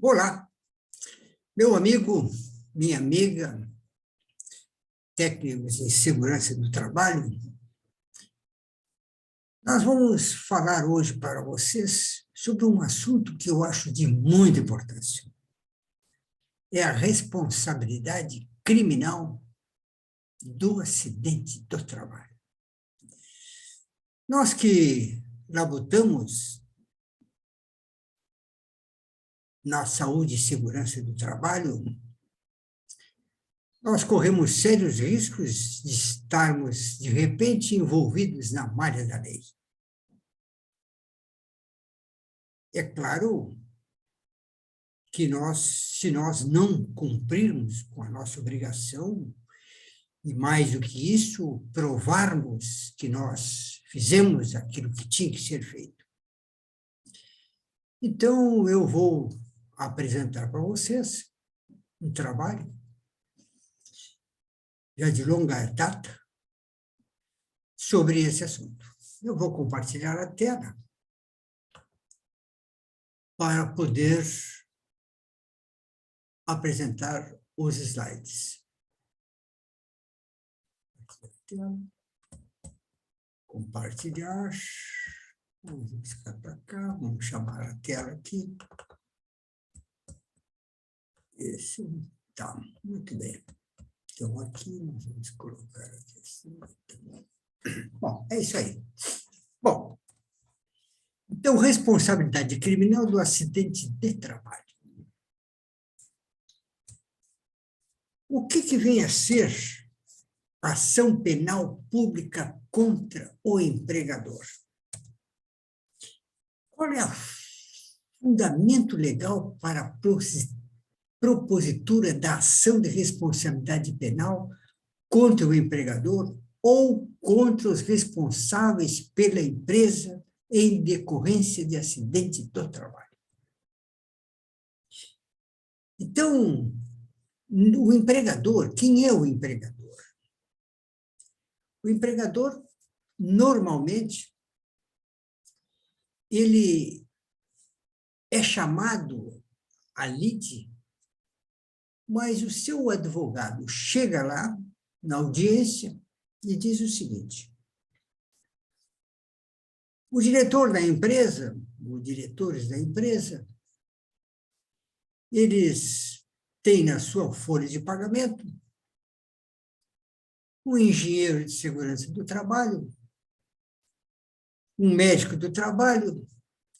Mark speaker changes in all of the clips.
Speaker 1: Olá, meu amigo, minha amiga, técnicos em segurança do trabalho. Nós vamos falar hoje para vocês sobre um assunto que eu acho de muita importância. É a responsabilidade criminal do acidente do trabalho. Nós que labutamos na saúde e segurança do trabalho, nós corremos sérios riscos de estarmos, de repente, envolvidos na malha da lei. É claro que se nós não cumprirmos com a nossa obrigação, e mais do que isso, provarmos que nós fizemos aquilo que tinha que ser feito. Então, eu vou apresentar para vocês um trabalho já de longa data sobre esse assunto. Eu vou compartilhar a tela para poder apresentar os slides. Compartilhar. Vamos buscar para cá, vamos chamar a tela aqui. Esse, tá, muito bem. Então, aqui, nós vamos colocar aqui assim. Bom, é isso aí. Bom, então, responsabilidade criminal do acidente de trabalho. O que vem a ser ação penal pública contra o empregador? Qual é o fundamento legal para a propositura da ação de responsabilidade penal contra o empregador ou contra os responsáveis pela empresa em decorrência de acidente do trabalho? Então, o empregador, quem é o empregador? O empregador, normalmente, ele é chamado a lide, mas o seu advogado chega lá, na audiência, e diz o seguinte: o diretor da empresa, os diretores da empresa, eles têm na sua folha de pagamento um engenheiro de segurança do trabalho, um médico do trabalho,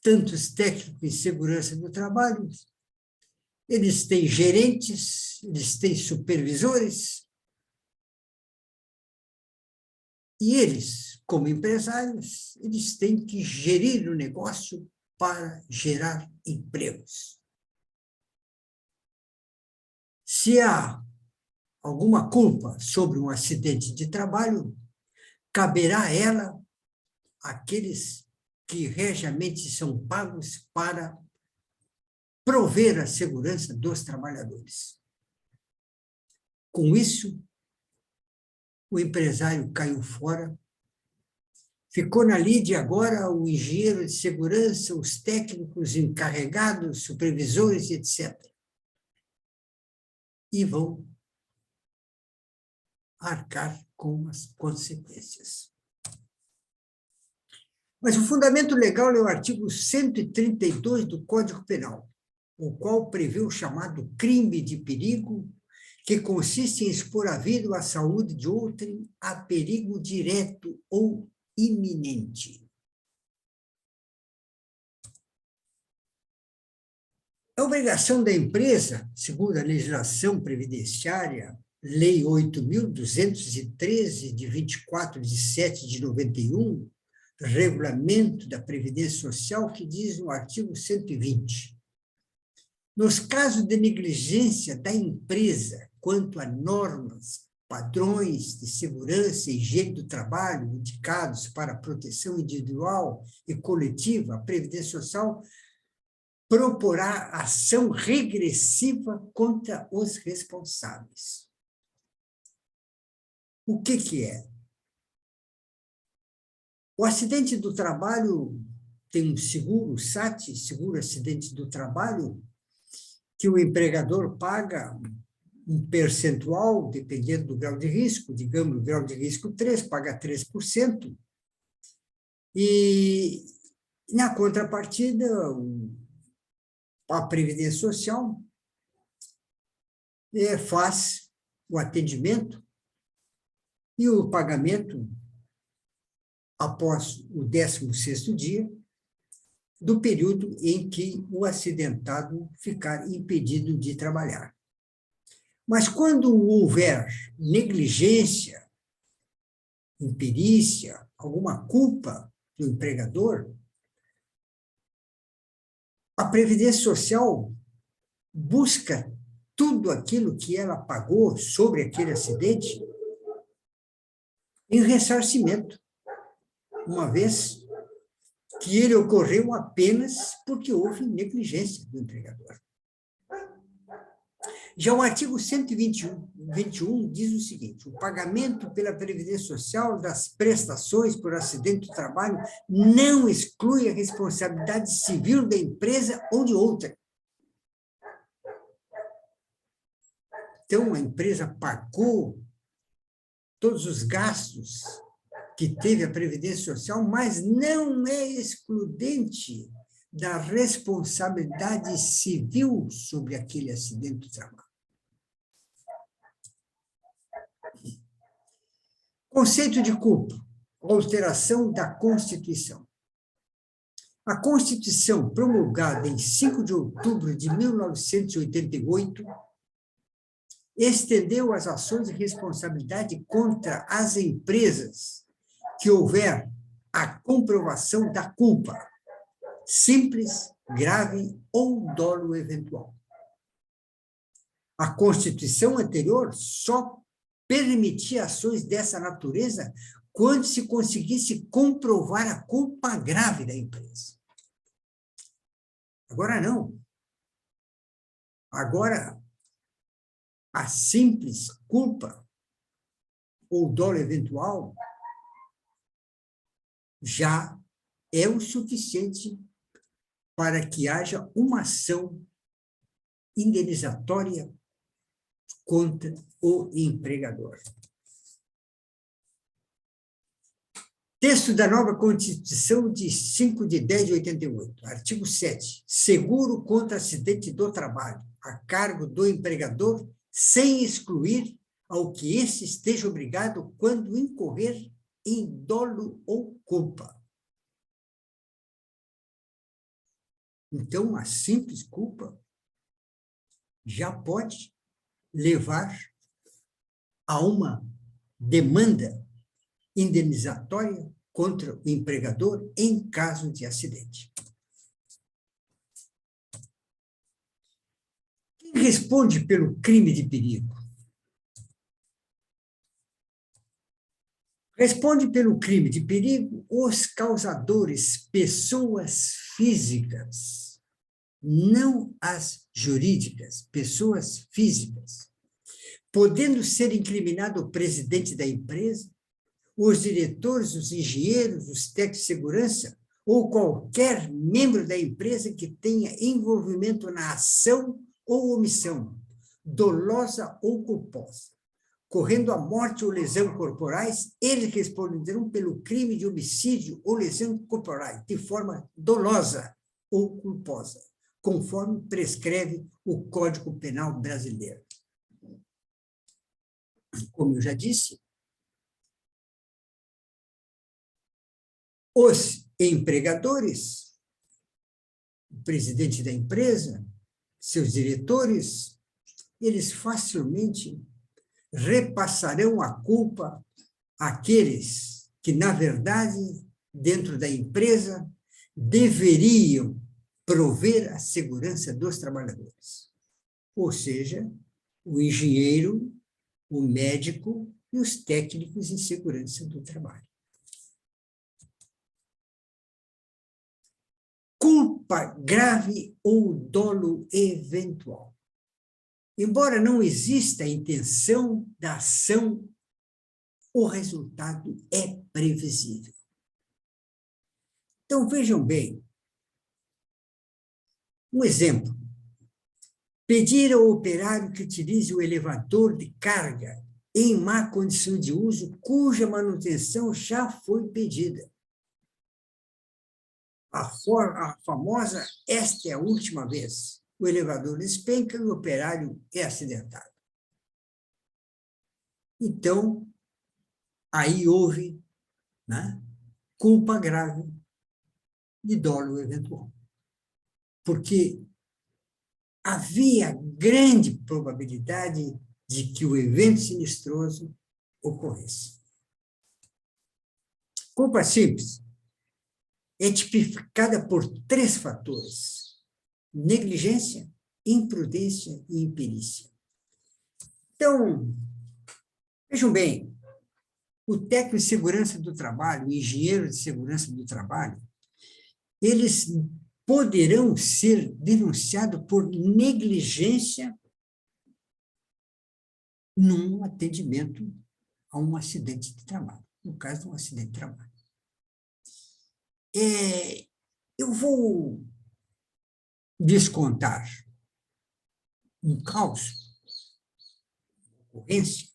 Speaker 1: tantos técnicos em segurança do trabalho, eles têm gerentes, eles têm supervisores, e eles, como empresários, eles têm que gerir o negócio para gerar empregos. Se há alguma culpa sobre um acidente de trabalho, caberá a ela aqueles que regiamente são pagos para prover a segurança dos trabalhadores. Com isso, o empresário caiu fora, ficou na lide agora o engenheiro de segurança, os técnicos encarregados, supervisores, etc. E vão arcar com as consequências. Mas o fundamento legal é o artigo 132 do Código Penal, o qual prevê o chamado crime de perigo, que consiste em expor a vida ou a saúde de outrem a perigo direto ou iminente. A obrigação da empresa, segundo a legislação previdenciária, Lei 8.213, de 24 de 7 de 91, Regulamento da Previdência Social, que diz no artigo 120, nos casos de negligência da empresa quanto a normas, padrões de segurança e higiene do trabalho indicados para a proteção individual e coletiva, a Previdência Social proporá ação regressiva contra os responsáveis. O que é? O acidente do trabalho tem um seguro, SAT, seguro acidente do trabalho, que o empregador paga um percentual, dependendo do grau de risco, digamos, o grau de risco 3, paga 3%, e na contrapartida, a Previdência Social faz o atendimento e o pagamento após o 16º dia do período em que o acidentado ficar impedido de trabalhar. Mas quando houver negligência, imperícia, alguma culpa do empregador, a Previdência Social busca tudo aquilo que ela pagou sobre aquele acidente em ressarcimento, uma vez que ele ocorreu apenas porque houve negligência do empregador. Já o artigo 121 diz o seguinte: o pagamento pela Previdência Social das prestações por acidente do trabalho não exclui a responsabilidade civil da empresa ou de outra. Então, a empresa pagou todos os gastos que teve a Previdência Social, mas não é excludente da responsabilidade civil sobre aquele acidente do trabalho. Conceito de culpa, alteração da Constituição. A Constituição, promulgada em 5 de outubro de 1988, estendeu as ações de responsabilidade contra as empresas que houver a comprovação da culpa, simples, grave ou dolo eventual. A Constituição anterior só permitia ações dessa natureza quando se conseguisse comprovar a culpa grave da empresa. Agora não. Agora, a simples culpa ou dolo eventual já é o suficiente para que haja uma ação indenizatória contra o empregador. Texto da nova Constituição de 5 de 10 de 88, artigo 7. Seguro contra acidente do trabalho, a cargo do empregador, sem excluir ao que esse esteja obrigado quando incorrer em dolo ou culpa. Então, a simples culpa já pode levar a uma demanda indenizatória contra o empregador em caso de acidente. Quem responde pelo crime de perigo? Responde pelo crime de perigo os causadores, pessoas físicas, não as jurídicas, pessoas físicas, podendo ser incriminado o presidente da empresa, os diretores, os engenheiros, os técnicos de segurança, ou qualquer membro da empresa que tenha envolvimento na ação ou omissão, dolosa ou culposa, correndo a morte ou lesão corporais, eles responderão pelo crime de homicídio ou lesão corporais, de forma dolosa ou culposa, conforme prescreve o Código Penal brasileiro. Como eu já disse, os empregadores, o presidente da empresa, seus diretores, eles facilmente repassarão a culpa àqueles que, na verdade, dentro da empresa, deveriam prover a segurança dos trabalhadores. Ou seja, o engenheiro, o médico e os técnicos em segurança do trabalho. Culpa grave ou dolo eventual. Embora não exista a intenção da ação, o resultado é previsível. Então, vejam bem, um exemplo. Pedir ao operário que utilize o elevador de carga em má condição de uso, cuja manutenção já foi pedida. A famosa "esta é a última vez". O elevador despenca e o operário é acidentado. Então, aí houve, né, culpa grave de dolo eventual. Porque havia grande probabilidade de que o evento sinistroso ocorresse. Culpa simples é tipificada por 3 fatores: negligência, imprudência e imperícia. Então, vejam bem, o técnico de segurança do trabalho, o engenheiro de segurança do trabalho, eles poderão ser denunciados por negligência num atendimento a um acidente de trabalho, no caso de um acidente de trabalho. Eu vou descontar um caos, ocorrência,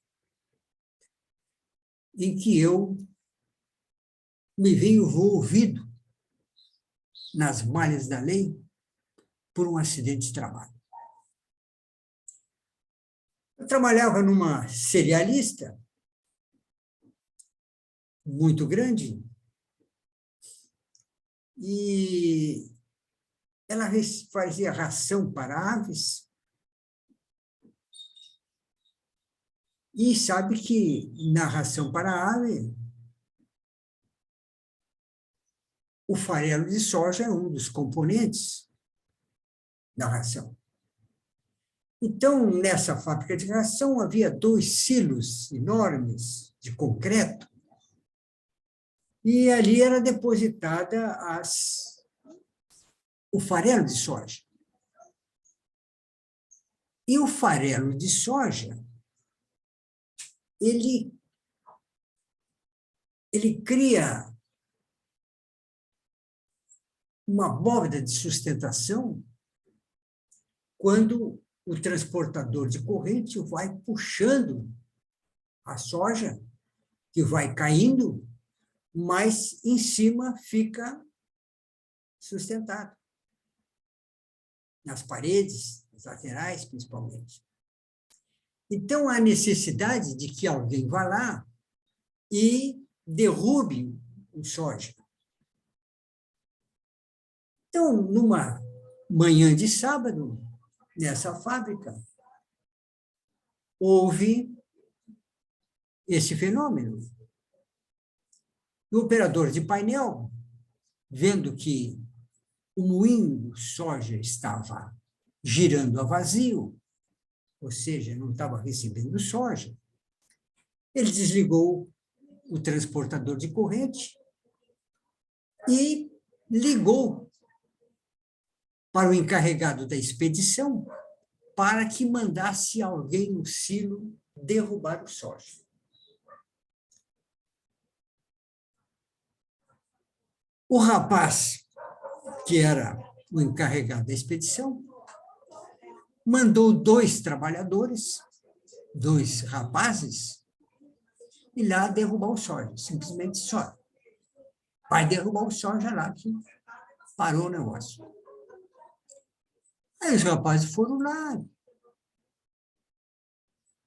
Speaker 1: em que eu me vi envolvido nas malhas da lei por um acidente de trabalho. Eu trabalhava numa cerealista muito grande e ela fazia ração para aves e sabe que na ração para ave o farelo de soja é um dos componentes da ração. Então, nessa fábrica de ração, havia 2 silos enormes de concreto, e ali era depositada o farelo de soja. E o farelo de soja, ele cria uma bóveda de sustentação quando o transportador de corrente vai puxando a soja, que vai caindo, mas em cima fica sustentado, nas paredes, nas laterais, principalmente. Então, há necessidade de que alguém vá lá e derrube o soja. Então, numa manhã de sábado, nessa fábrica, houve esse fenômeno. O operador de painel, vendo que o moinho de soja estava girando a vazio, ou seja, não estava recebendo soja, ele desligou o transportador de corrente e ligou para o encarregado da expedição para que mandasse alguém no silo derrubar o soja. O rapaz, que era o encarregado da expedição, mandou 2 trabalhadores, 2 rapazes, ir lá derrubar o soja, simplesmente só. Vai derrubar o soja lá, que parou o negócio. Aí os rapazes foram lá,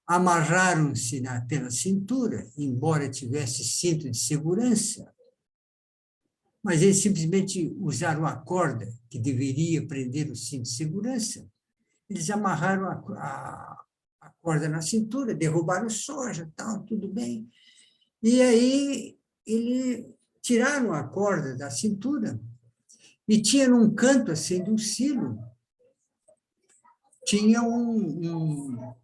Speaker 1: amarraram-se pela cintura, embora tivesse cinto de segurança, mas eles simplesmente usaram a corda que deveria prender o cinto de segurança. Eles amarraram a corda na cintura, derrubaram o soja, tal, tudo bem. E aí tiraram a corda da cintura e tinha num canto assim do silo, tinha um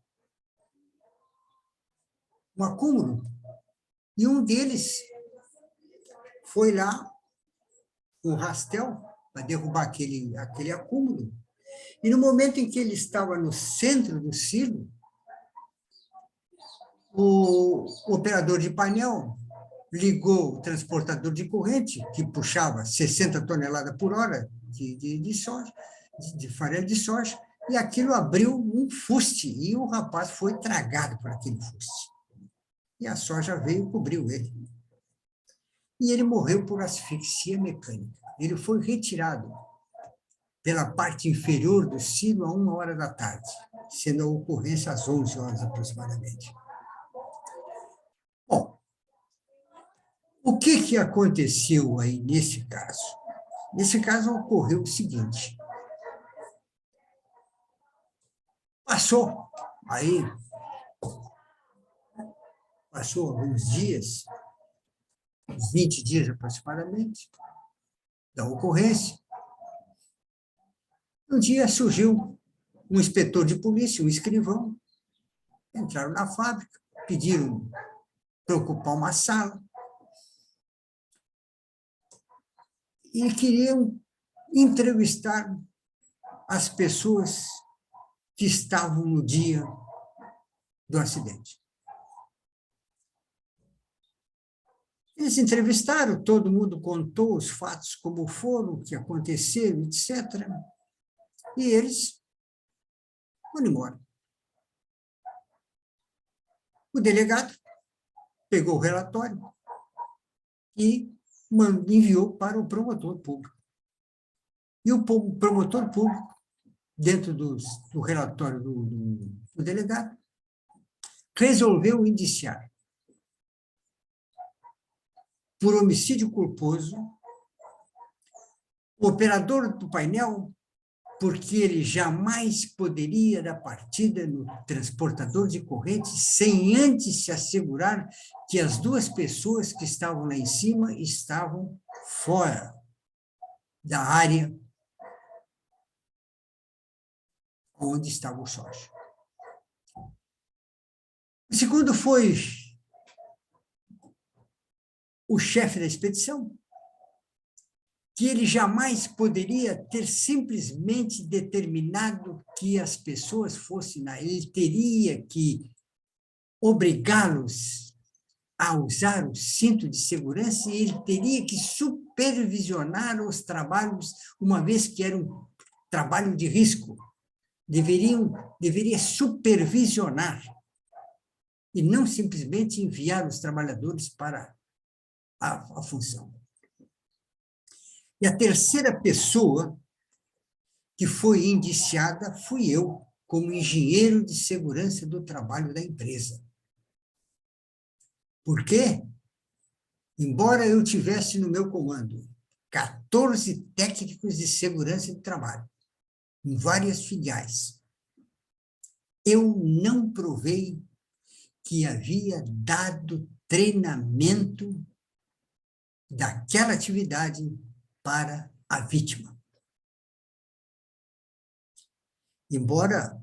Speaker 1: acúmulo. E um deles foi lá com o rastel para derrubar aquele acúmulo. E no momento em que ele estava no centro do silo, o operador de painel ligou o transportador de corrente, que puxava 60 toneladas por hora de soja, de farelo de soja, e aquilo abriu um fuste, e o rapaz foi tragado por aquele fuste. E a soja veio e cobriu ele. E ele morreu por asfixia mecânica. Ele foi retirado pela parte inferior do silo a 1h da tarde, sendo a ocorrência às 11 horas aproximadamente. Bom, o que aconteceu aí nesse caso? Nesse caso ocorreu o seguinte: passou alguns dias, uns 20 dias aproximadamente, da ocorrência. Um dia surgiu um inspetor de polícia, um escrivão, entraram na fábrica, pediram para ocupar uma sala e queriam entrevistar as pessoas que estavam no dia do acidente. Eles entrevistaram, todo mundo contou os fatos como foram, o que aconteceu, etc. E eles foram embora. O delegado pegou o relatório e enviou para o promotor público. E o promotor público, dentro do relatório do delegado, resolveu indiciar por homicídio culposo o operador do painel, porque ele jamais poderia dar partida no transportador de corrente sem antes se assegurar que as duas pessoas que estavam lá em cima estavam fora da área onde estava o sócio. O segundo foi o chefe da expedição, que ele jamais poderia ter simplesmente determinado que as pessoas fossem lá. Ele teria que obrigá-los a usar o cinto de segurança e ele teria que supervisionar os trabalhos, uma vez que era um trabalho de risco. Deveria supervisionar e não simplesmente enviar os trabalhadores para a função. E a terceira pessoa que foi indiciada fui eu, como engenheiro de segurança do trabalho da empresa. Por quê? Embora eu tivesse no meu comando 14 técnicos de segurança do trabalho, em várias filiais, eu não provei que havia dado treinamento daquela atividade para a vítima. Embora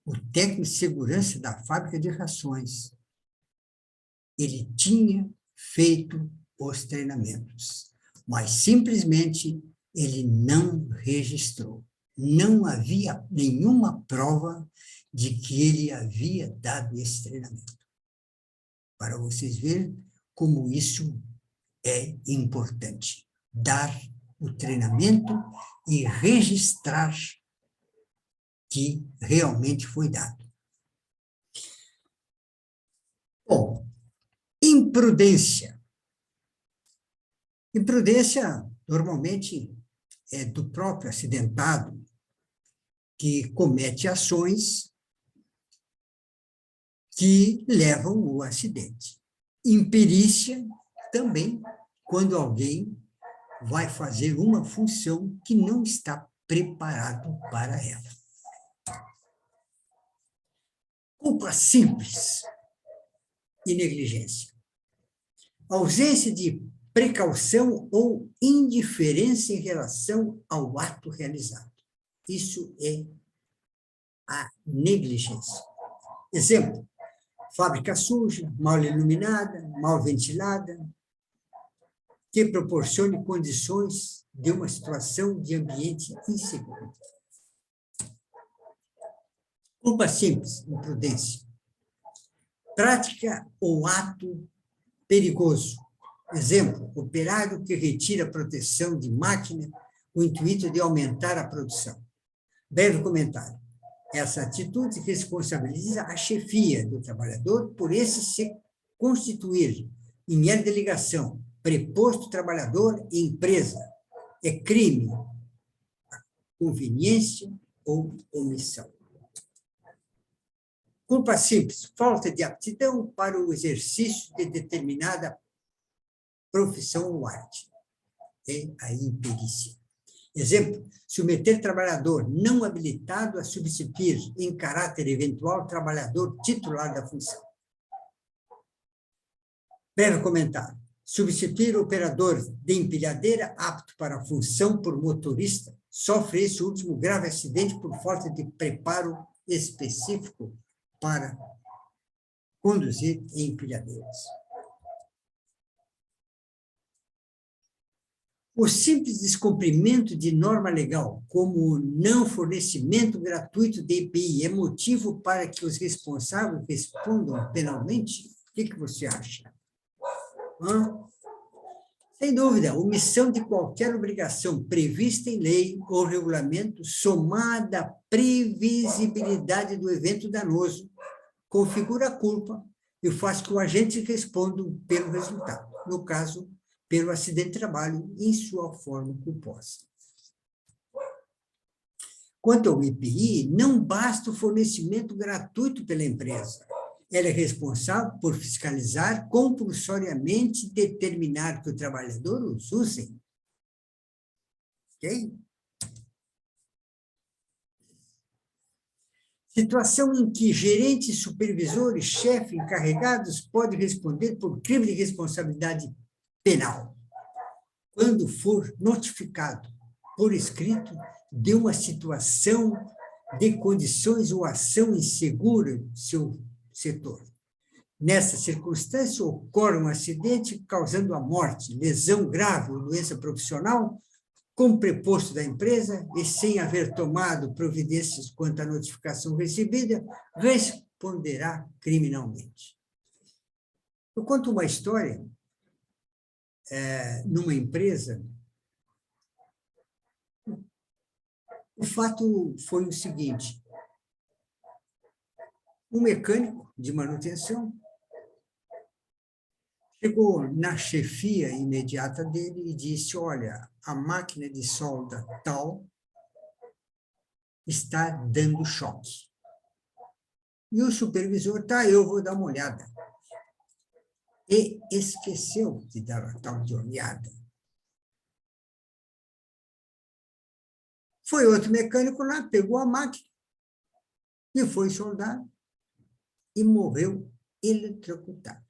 Speaker 1: o técnico de segurança da fábrica de rações, ele tinha feito os treinamentos, mas simplesmente ele não registrou. Não havia nenhuma prova de que ele havia dado esse treinamento. Para vocês verem como isso é importante. Dar o treinamento e registrar que realmente foi dado. Bom, imprudência. Imprudência, normalmente, é do próprio acidentado, que comete ações que levam ao acidente. Imperícia, também, quando alguém vai fazer uma função que não está preparado para ela. Culpa simples e negligência. Ausência de precaução ou indiferença em relação ao ato realizado. Isso é a negligência. Exemplo, fábrica suja, mal iluminada, mal ventilada, que proporcione condições de uma situação de ambiente inseguro. Culpa simples, imprudência. Prática ou ato perigoso, Exemplo, operário que retira a proteção de máquina com o intuito de aumentar a produção. Breve comentário. Essa atitude responsabiliza a chefia do trabalhador por esse se constituir em mera delegação, preposto trabalhador e empresa. É crime, conveniência ou omissão. Culpa simples, falta de aptidão para o exercício de determinada profissão ou arte. É a imperícia. Exemplo, submeter trabalhador não habilitado a substituir em caráter eventual trabalhador titular da função. Breve comentário. Substituir operador de empilhadeira apto para a função por motorista sofre esse último grave acidente por falta de preparo específico para conduzir empilhadeiras. O simples descumprimento de norma legal, como o não fornecimento gratuito de EPI, é motivo para que os responsáveis respondam penalmente? O que você acha? Sem dúvida, omissão de qualquer obrigação prevista em lei ou regulamento, somada à previsibilidade do evento danoso, configura a culpa e faz que o agente responda pelo resultado. No caso, pelo acidente de trabalho em sua forma culposa. Quanto ao IPI, não basta o fornecimento gratuito pela empresa. Ela é responsável por fiscalizar compulsoriamente e determinar que o trabalhador os use. Ok? Situação em que gerentes, supervisores, chefes, encarregados podem responder por crime de responsabilidade penal, quando for notificado por escrito de uma situação de condições ou ação insegura do seu setor. Nessa circunstância, ocorre um acidente causando a morte, lesão grave ou doença profissional, com preposto da empresa e sem haver tomado providências quanto à notificação recebida, responderá criminalmente. Eu conto uma história numa empresa. O fato foi o seguinte: um mecânico de manutenção chegou na chefia imediata dele e disse: olha, a máquina de solda tal está dando choque. E o supervisor, tá, eu vou dar uma olhada. E esqueceu de dar a tal de olhada. Foi outro mecânico lá, pegou a máquina e foi soldar e morreu eletrocutado.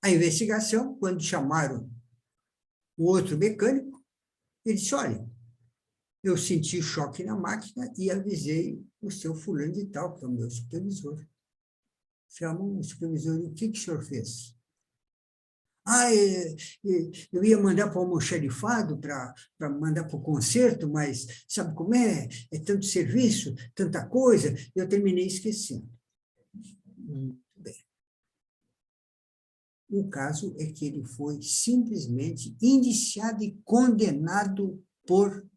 Speaker 1: A investigação, quando chamaram o outro mecânico, ele disse: olha, eu senti choque na máquina e avisei o seu fulano de tal, que é o meu supervisor. Chamam o supervisor: o que o senhor fez? Eu ia mandar para o almoxarifado, para mandar para o concerto, mas sabe como é? É tanto serviço, tanta coisa, eu terminei esquecendo. Muito bem. O caso é que ele foi simplesmente indiciado e condenado por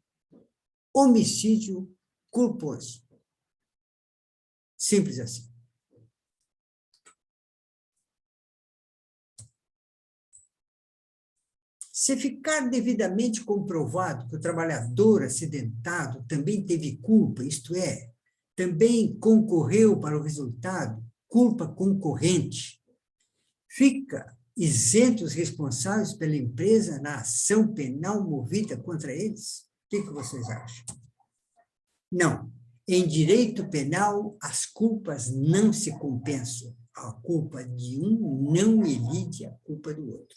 Speaker 1: homicídio culposo. Simples assim. Se ficar devidamente comprovado que o trabalhador acidentado também teve culpa, isto é, também concorreu para o resultado, culpa concorrente, fica isento os responsáveis pela empresa na ação penal movida contra eles? O que vocês acham? Não. Em direito penal, as culpas não se compensam. A culpa de um não elide a culpa do outro.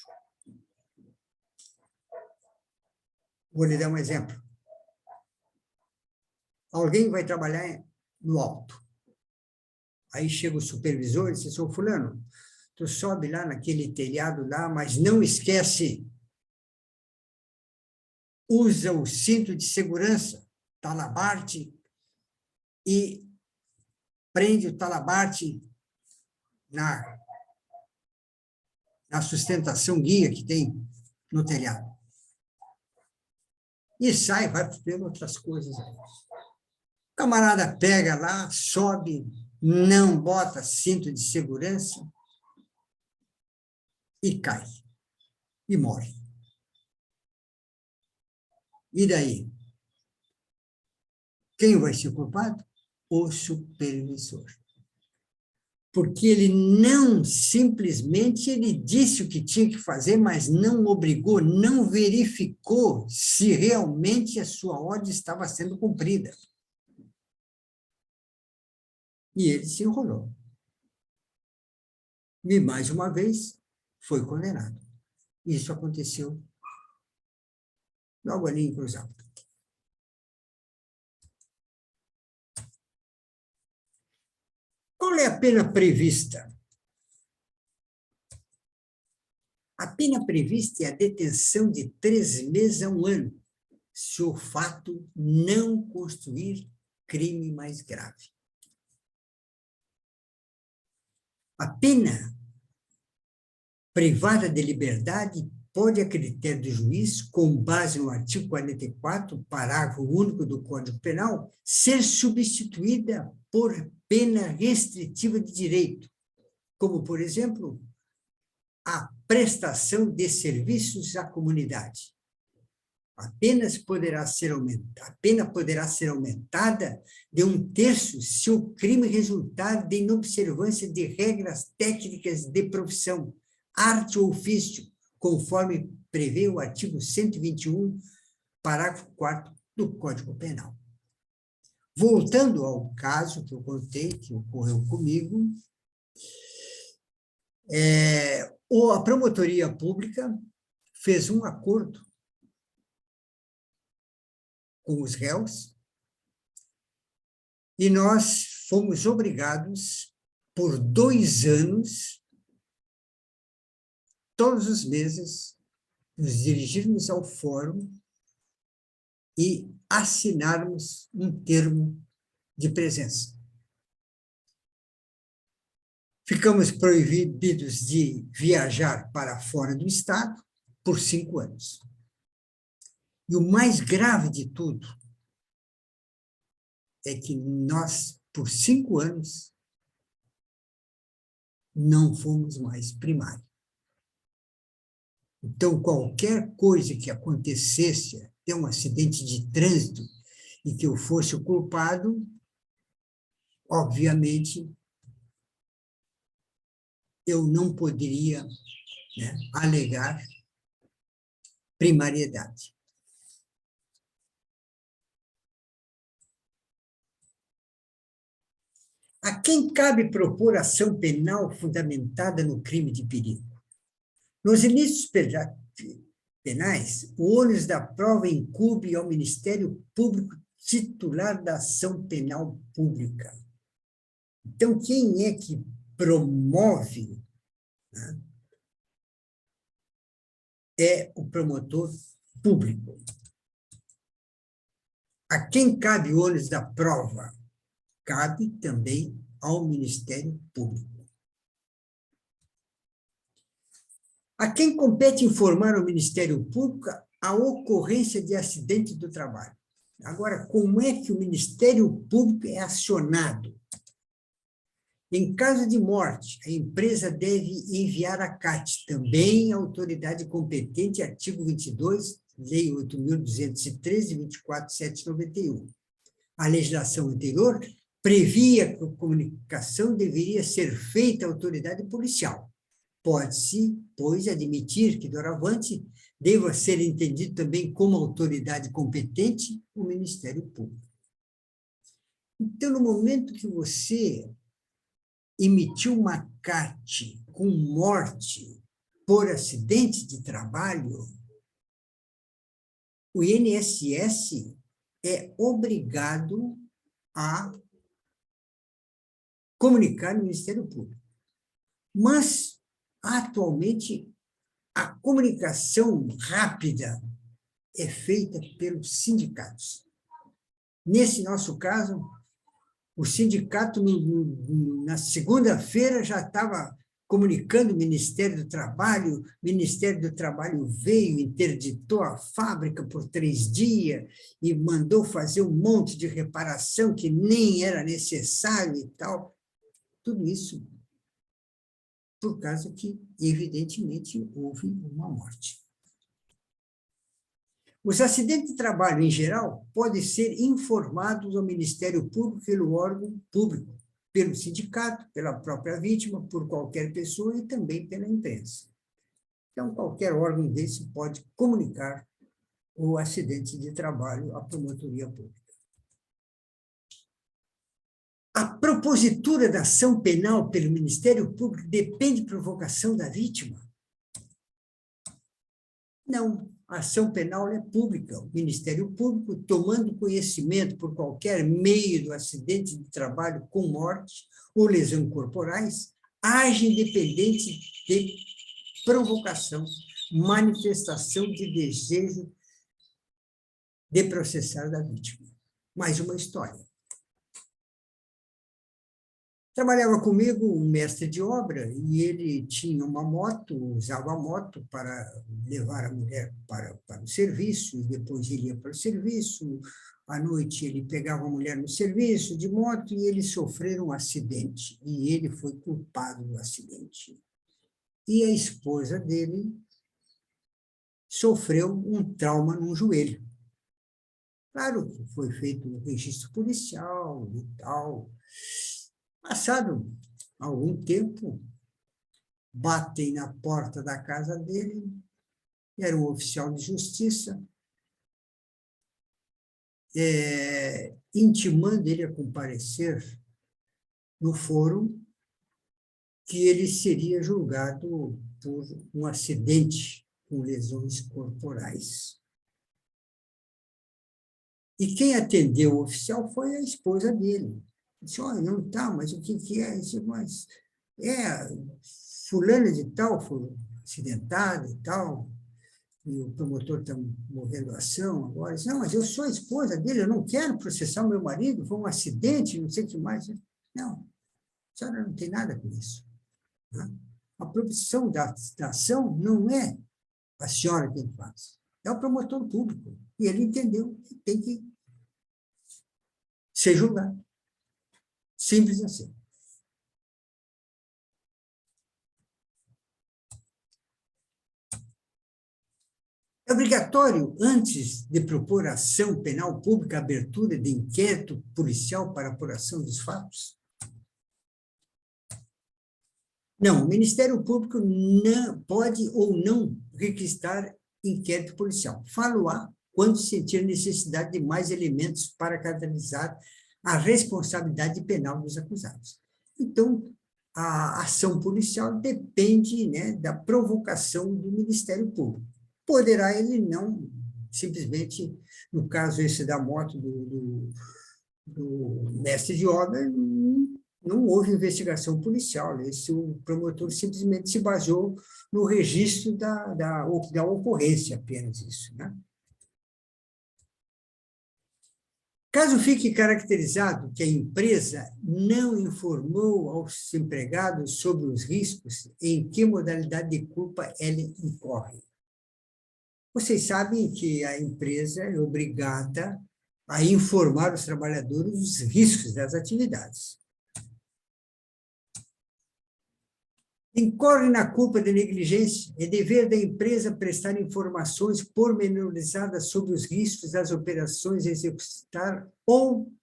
Speaker 1: Vou lhe dar um exemplo. Alguém vai trabalhar no alto. Aí chega o supervisor e diz: seu fulano, tu sobe lá naquele telhado lá, mas não esquece, usa o cinto de segurança, talabarte, e prende o talabarte na a sustentação guia que tem no telhado. E sai, vai vendo outras coisas aí. O camarada pega lá, sobe, não bota cinto de segurança e cai, e morre. E daí? Quem vai ser culpado? O supervisor. Porque ele não simplesmente ele disse o que tinha que fazer, mas não obrigou, não verificou se realmente a sua ordem estava sendo cumprida. E ele se enrolou. E, mais uma vez, foi condenado. Isso aconteceu logo ali em Cruz Alta. Qual é a pena prevista? A pena prevista é a detenção de 3 meses a 1 ano, se o fato não constituir crime mais grave. A pena privada de liberdade pode, a critério do juiz, com base no artigo 44, parágrafo único do Código Penal, ser substituída por pena restritiva de direito, como, por exemplo, a prestação de serviços à comunidade. A pena poderá ser aumentada de 1/3 se o crime resultar de inobservância de regras técnicas de profissão, arte ou ofício, conforme prevê o artigo 121, parágrafo 4º do Código Penal. Voltando ao caso que eu contei, que ocorreu comigo, a promotoria pública fez um acordo com os réus e nós fomos obrigados, por 2 anos, todos os meses, nos dirigirmos ao fórum e assinarmos um termo de presença. Ficamos proibidos de viajar para fora do estado por 5 anos. E o mais grave de tudo é que nós, por 5 anos, não fomos mais primário. Então, qualquer coisa que acontecesse, ter um acidente de trânsito, e que eu fosse o culpado, obviamente, eu não poderia, né, alegar primariedade. A quem cabe propor ação penal fundamentada no crime de perigo? Nos ilícitos penais, o ônus da prova incumbe ao Ministério Público titular da ação penal pública. Então, quem é que promove, né, é o promotor público. A quem cabe o ônus da prova? Cabe também ao Ministério Público. A quem compete informar ao Ministério Público a ocorrência de acidente do trabalho? Agora, como é que o Ministério Público é acionado? Em caso de morte, a empresa deve enviar a CAT, também a autoridade competente, artigo 22, Lei 8.213, 24.791. A legislação anterior previa que a comunicação deveria ser feita à autoridade policial. Pode-se, pois, admitir que, doravante, deva ser entendido também como autoridade competente o Ministério Público. Então, no momento que você emitiu uma CAT com morte por acidente de trabalho, o INSS é obrigado a comunicar no Ministério Público. Mas, atualmente, a comunicação rápida é feita pelos sindicatos. Nesse nosso caso, o sindicato, na segunda-feira, já estava comunicando o Ministério do Trabalho. O Ministério do Trabalho veio, interditou a fábrica por 3 dias e mandou fazer um monte de reparação que nem era necessário e tal. Tudo isso por causa que, evidentemente, houve uma morte. Os acidentes de trabalho, em geral, podem ser informados ao Ministério Público pelo órgão público, pelo sindicato, pela própria vítima, por qualquer pessoa e também pela imprensa. Então, qualquer órgão desse pode comunicar o acidente de trabalho à promotoria pública. A propositura da ação penal pelo Ministério Público depende de provocação da vítima? Não. A ação penal é pública. O Ministério Público, tomando conhecimento por qualquer meio do acidente de trabalho com morte ou lesão corporais, age independente de provocação, manifestação de desejo de processar da vítima. Mais uma história. Trabalhava comigo um mestre de obra e ele tinha uma moto, usava a moto para levar a mulher para o serviço, e depois ele ia para o serviço. À noite ele pegava a mulher no serviço de moto e eles sofreram um acidente, e ele foi culpado do acidente. E a esposa dele sofreu um trauma no joelho. Claro que foi feito um registro policial e tal. Passado algum tempo, batem na porta da casa dele, era um oficial de justiça, intimando ele a comparecer no fórum, que ele seria julgado por um acidente com lesões corporais. E quem atendeu o oficial foi a esposa dele. Disse, olha, não tá, mas o que é isso? Mas fulano de tal foi acidentado e tal, e o promotor está movendo a ação agora. Disse, não, mas eu sou a esposa dele, eu não quero processar o meu marido, foi um acidente, não sei o que mais. Não, a senhora não tem nada com isso. A proposição da ação não é a senhora quem faz, é o promotor público. E ele entendeu que tem que ser julgado. Simples assim. É obrigatório, antes de propor ação penal pública, a abertura de inquérito policial para apuração dos fatos? Não, o Ministério Público não pode ou não requisitar inquérito policial. Falo-á quando sentir necessidade de mais elementos para caracterizar a responsabilidade penal dos acusados. Então, a ação policial depende, né, da provocação do Ministério Público. Poderá ele não, simplesmente, no caso esse da moto do mestre de obra, não houve investigação policial. O promotor simplesmente se baseou no registro da ocorrência, apenas isso, né? Caso fique caracterizado que a empresa não informou aos empregados sobre os riscos, em que modalidade de culpa ela incorre? Vocês sabem que a empresa é obrigada a informar os trabalhadores dos riscos das atividades. Incorre na culpa de negligência, é dever da empresa prestar informações pormenorizadas sobre os riscos das operações a executar ou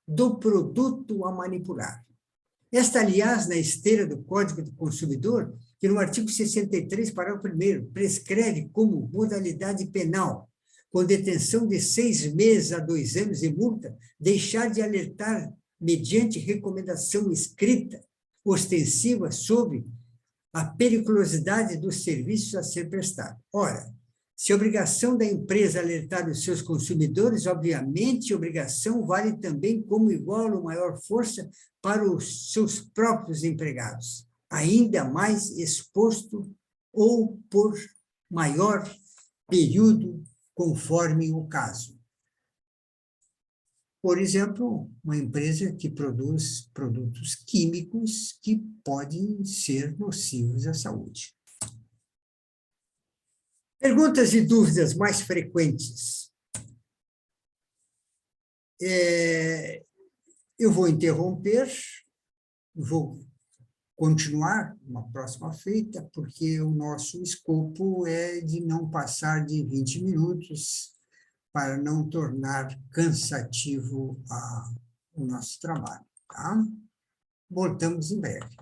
Speaker 1: do produto a manipular. Esta, aliás, na esteira do Código do Consumidor, que no artigo 63, parágrafo 1º, prescreve como modalidade penal, com detenção de 6 meses a 2 anos e multa, deixar de alertar mediante recomendação escrita, ostensiva, sobre a periculosidade dos serviços a ser prestado. Ora, se a obrigação da empresa alertar os seus consumidores, obviamente, a obrigação vale também como igual ou maior força para os seus próprios empregados, ainda mais exposto ou por maior período, conforme o caso. Por exemplo, uma empresa que produz produtos químicos que podem ser nocivos à saúde. Perguntas e dúvidas mais frequentes. Eu vou interromper, vou continuar uma próxima feita, porque o nosso escopo é de não passar de 20 minutos, para não tornar cansativo o nosso trabalho. Tá? Voltamos em breve.